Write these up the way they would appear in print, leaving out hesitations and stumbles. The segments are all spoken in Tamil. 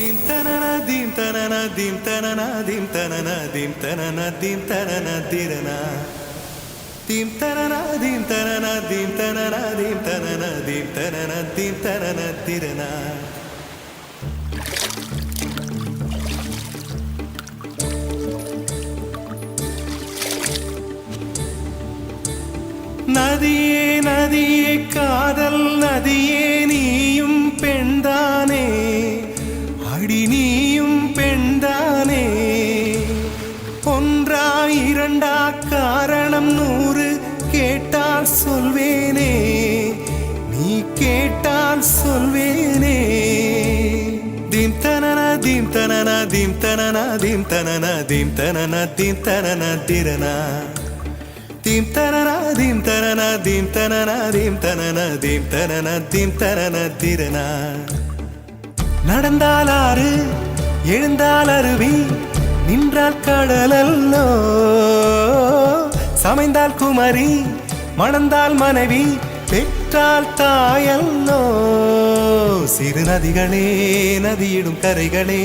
Dim tanana dim tanana dim tanana dim tanana dim tanana dim tanana dirana. Dim tanana dim tanana dim tanana dim tanana dim tanana dim tanana dirana. நதியே நதியே காதல் நதியே நீயும் பெண்தானே அடி நீயும் பெண்தானே ஒன்றா இரண்டா காரணம் 100 கேட்டால் சொல்வேனே நீ கேட்டால் சொல்வேனே தீம் தனனா தீம் தனனா தீம் தனனா தீம் தனனா தீம் தனனா தீம் தனனா திரனா Dim tanana dim tanana dim tanana dim tanana dim tanana dim tanana dirana. நடந்தால் ஆறு எழுந்தால் அருவி நின்றால் கடலல்லோ சமைந்தால் குமரி மணந்தால் மனைவி பெற்றால் தாயல்லோ சிறு நதிகளே நதியிடும் கரைகளே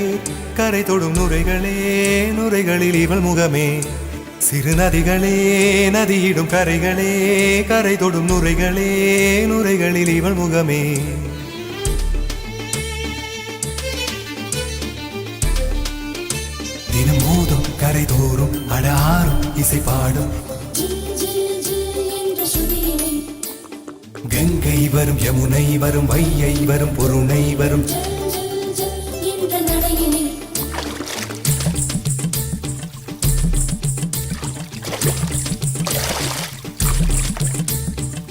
கரை தொடும் நுரைகளே நுரைகளில் இவள் முகமே சிறு நதிகளே நதியிடும் கரைகளே கரை தொடும் நுரைகளே நுரைகளில் இவள் முகமே தினம் மோதும் கரை தோறும் அடாரும் இசை பாடும் கங்கை வரும் யமுனை வரும் வையை வரும் பொருணை வரும்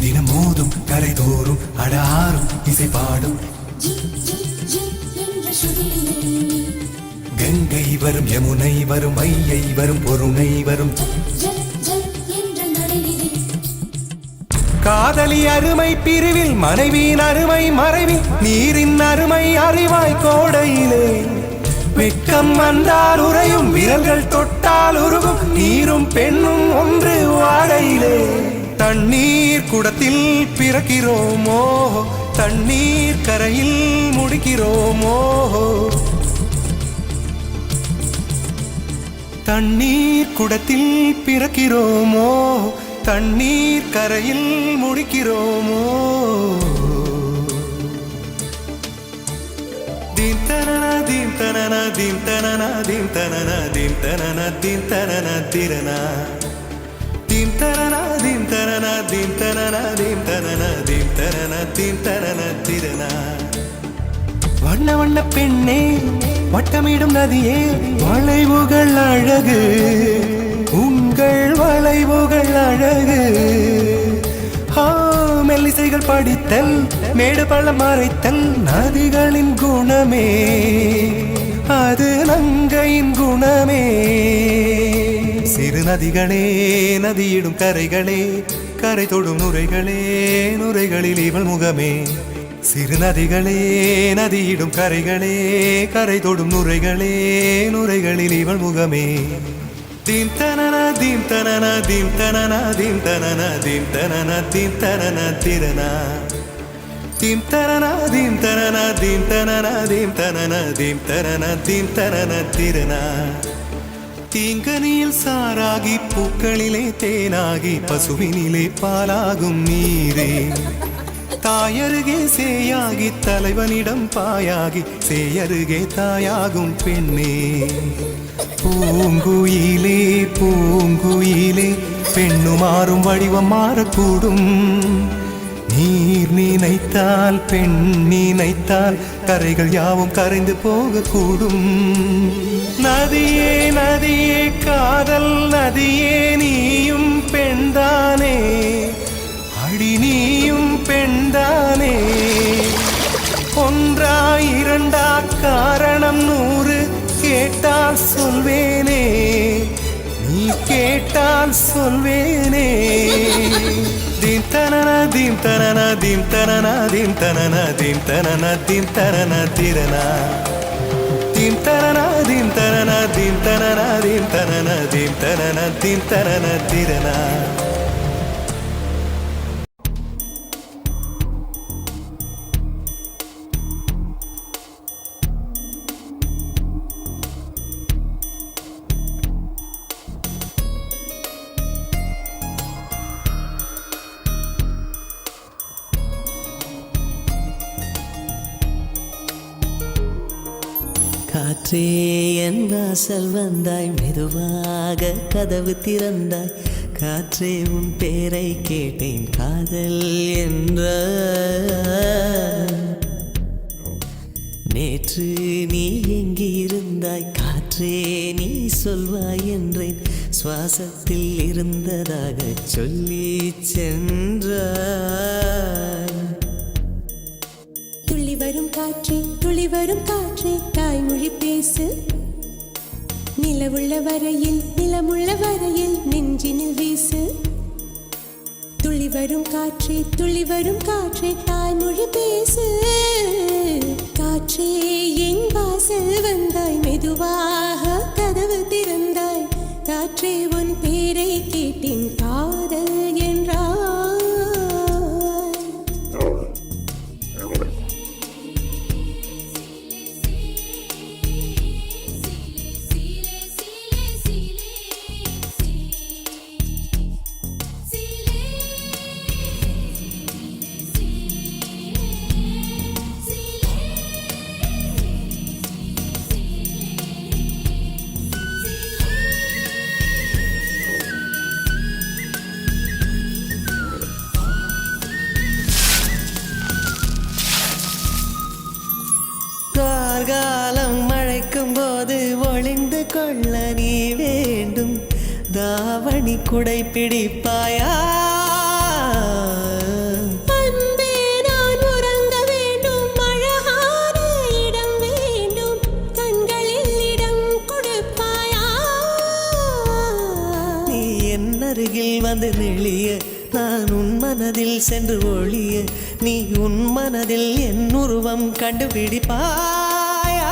தினம் மோதும் கரை தோறும் அடாரும் இசை பாடும் கங்கை வரும் யமுனை வரும் வையை வரும் பொருணை வரும் காதலி அருமை பிரிவில் மனைவியின் அருமை மறைவில் நீரின் அருமை அறிவாய் கோடையிலே வெட்கம் வந்தால் உறையும் விரல்கள் தொட்டால் உருகும் நீரும் பெண்ணும் ஒன்று வாடையிலே தண்ணீர் குடத்தில் பிறக்கிறோமோ தண்ணீர் கரையில் முடிக்கிறோமோ தண்ணீர் குடத்தில் பிறக்கிறோமோ தண்ணீர் கரையில் முடிக்கிறோமோ தீம் தனனா தீம் தனனா தீம் தனனா தீம் தனனா தீம் தனனா தீம் தனனா திரனா Dim tarana dim tarana dim tarana dim tarana dim tarana dim tarana tirana வண்ண வண்ண பெண்ணே வட்டமிடும் நதியே வளைவுகள் அழகு உங்கள் வளைவுகள் அழகு மெல்லிசைகள் படித்தல் மேடு பள்ளம் மறைத்தல் நதிகளின் குணமே அது நங்கையின் குணமே சிறு நதிகளே நதியிடும் கரைகளே கரை தொடும் நுரைகளே நுரைகளில் இவள் முகமே சிறு நதிகளே நதியிடும் கரைகளே கரை தொடும் நுரைகளே நுரைகளில் இவள் முகமே தீம் தனனா தீம் தனனா தீம் தனனா தீம் தனனா தீம் தனனா தீம் தனனா திரனா தீம் தனனா தீம் தனனா தீம் தனனா தீம் தனனா தீம் தனனா தீம் தனனா திரனா தீங்கனியில் சாராகி பூக்களிலே தேனாகி பசுவினிலே பாலாகும் நீரே தாயருகே சேயாகி தலைவனிடம் பாயாகி சேயருகே தாயாகும் பெண்ணே பூங்குயிலே பூங்குயிலே பெண்ணு மாறும் வடிவம் மாறக்கூடும் நீர் நினைத்தால் பெண் நினைத்தால் கரைகள் யாவும் கரைந்து போகக்கூடும் நதியே நதியே காதல் நதியே நீயும் பெண்தானே அடி நீயும் பெண்தானே ஒன்றா இரண்டா காரணம் 100 கேட்டால் சொல்வேனே நீ கேட்டால் சொல்வேனே தீம் தனனா தீம் தனனா தீம் தனனா தீம் தனனா தீம் தனனா தீம் தனனா திரனா தீம் தனனா தீம் தனனா தீம் தனனா தீம் தனனா தீம் தனனா தீம் தனனா திரனா காற்றே என் வாசல் வந்தாய், மெதுவாக கதவு திறந்தாய். காற்றே உன் பேரை கேட்டேன், காதல் என்ற. நேற்று நீ எங்கே இருந்தாய், காற்றே நீ சொல்வாய் என்றேன். சுவாசத்தில் இருந்ததாக சொல்லி சென்றாய். துள்ளி வரும் காற்றே, துளி வரும் காற்றே, தாய்மொழி பேசு. நிலவுள்ள வரையில், நிலமுள்ள வரையில் நெஞ்சினில் வீசு. துள்ளி வரும் காற்றே, துளி வரும் காற்றே, தாய்மொழி பேசு. காற்றே என் வாசல் வந்தாய், மெதுவாக கதவு திறந்தாய். காற்றே உன் பேரை கேட்டேன், காதல் என்றாய். கார்காலம் மழைக்கும் போது ஒளிந்து கொள்ள நீ வேண்டும். தாவணி குடை பிடிப்பாயா? அன்பே நான் உறங்க வேண்டும், அழகான இடம் வேண்டும், கண்களில் இடம் கொடுப்பாயா? நீ என் அருகில் வந்து நெளிய, நான் உன் மனதில் சென்று ஒளிய. நீ உன் மனதில் என் உருவம் கண்டுபிடிப்பாயா?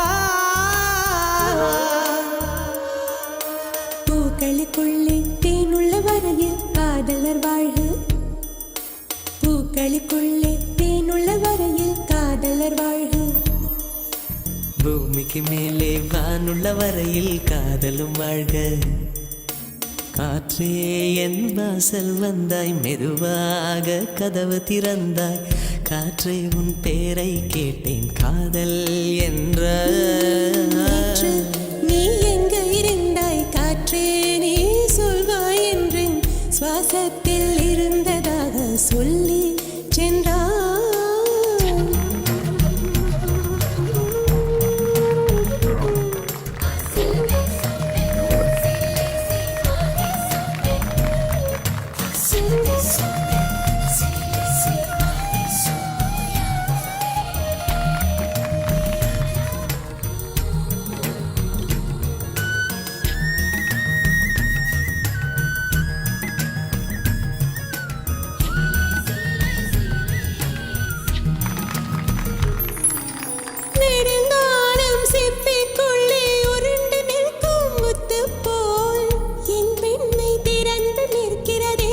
பூக்களுக்குள்ளே தேனுள்ள வரையில் காதலர் வாழ்க. பூக்களுக்குள்ளே தேனுள்ள வரையில் காதலர் வாழ்க. பூமிக்கு மேலே வானுள்ள வரையில் காதலும் வாழ்க. காற்றே என் வாசல் வந்தாய், மெதுவாக கதவு திறந்தாய். காற்றே உன் பேரை கேட்டேன், காதல் என்ற. நேற்று நீ எங்க இருந்தாய், காற்றே நீ சொல்வாய் என்றேன். சுவாசத்தில் இருந்ததாக சொல்லி சென்றாய். நெடுங்காலம் சிப்பிக்குள்ளே உருண்டு நிற்கும் முத்து போல் என் பெண்ணை திறந்து நிற்கிறதே.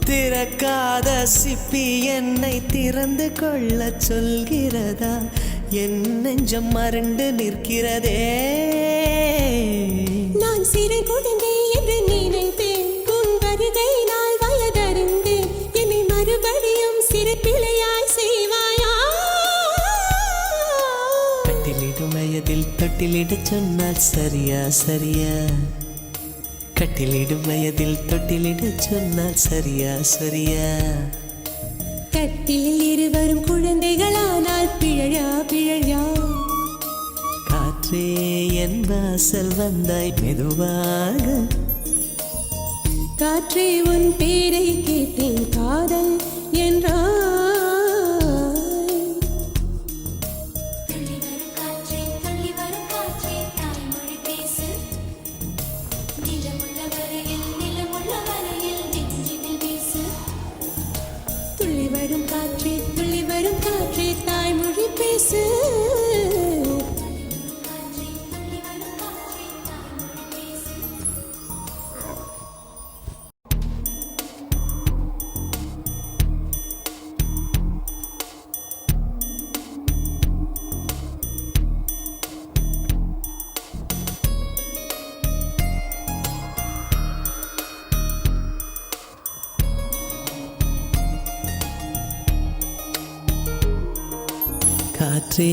திறக்காத சிப்பி என்னை திறந்து கொள்ள சொல்கிறதா? என் நெஞ்சம் மறண்டு நிற்கிறதே. நான் சிறு குழந்தை என்று நினைத்தேன், உன் வருகை நாள் வயதறிந்தேன். என்னை மறுபடியும் சிறு பிள்ளையாய் செய்வாயா? கட்டிலிடும் வயதில் தொட்டிலிடச் சொன்னால் சரியா சரியா? கட்டிலிடும் வயதில் தொட்டிலிடச் சொன்னால் சரியா சரியா? கட்டிலில் இருவரும் குழந்தைகளானால் பிழையா பிழையா? காற்றே என் வாசல் வந்தாய், மெதுவாக. காற்றே உன் பேரை கேட்டேன், காதல் என்றாய். துள்ளி வரும் காற்றே, துள்ளி வரும் காற்றே, தாய்மொழி பேசு. காற்றே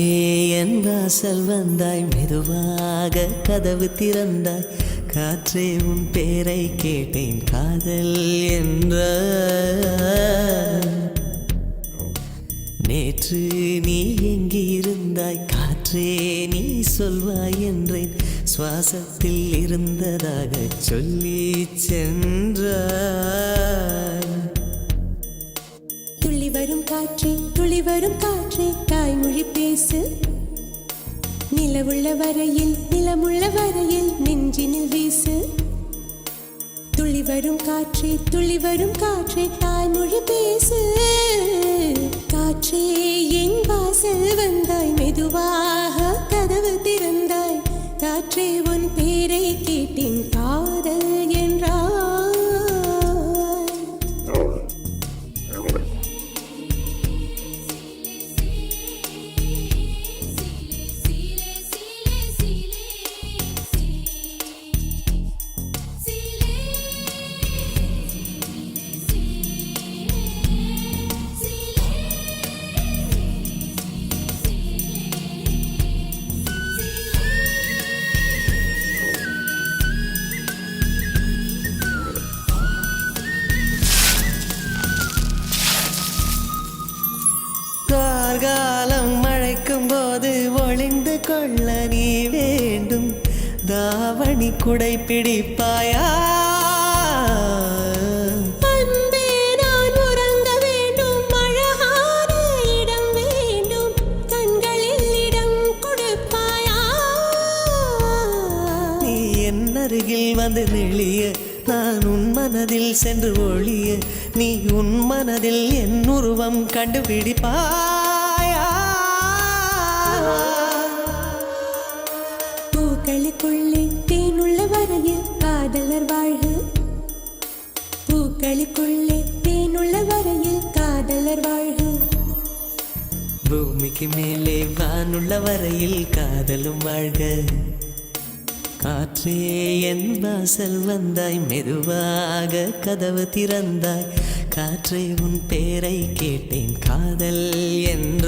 என் வாசல் வந்தாய், மெதுவாக கதவு திறந்தாய். காற்றே உன் பேரை கேட்டேன், காதல் என்ற. நேற்று நீ எங்கிருந்தாய், காற்றே நீ சொல்வாய் என்றேன். சுவாசத்தில் இருந்ததாக சொல்லி சென்றாய். துள்ளி வரும் காற்றே, துளி வரும் காற்றே, தாய்மொழி பேசு. நிலவுள்ள வரையில், நிலமுள்ள வரையில் நெஞ்சினில் வீசு. துளி வரும் காற்றே, துளி வரும் காற்றே, தாய்மொழி பேசு. காற்றே என் வாசல் வந்தாய், மெதுவாக கதவு திறந்தாய். காற்றே உன் பேரை கேட்டேன், காதல் என்றாய். கார்காலம் மழைக்கும் போது ஒளிந்து கொள்ள நீ வேண்டும். தாவணி குடை பிடிப்பாயா? அன்பே நான் உறங்க வேண்டும், அழகான இடம் வேண்டும், கண்களில் இடம் கொடுப்பாயா? நீ என் அருகில் வந்து நெளிய, நான் உன் மனதில் சென்று ஒளிய. நீ உன் மனதில் என் உருவம் கண்டுபிடிப்பாயா? பூக்களுக்குள்ளே தேனுள்ள வரையில் காதலர் வாழ்க. பூக்களுக்குள்ளே தேனுள்ள வரையில் காதலர் வாழ்க. பூமிக்கு மேலே வானுள்ள வரையில் காதலும் வாழ்க. காற்றே என் வாசல் வந்தாய், மெதுவாக கதவு திறந்தாய். காற்றே உன் பேரை கேட்டேன், காதல் என்ற.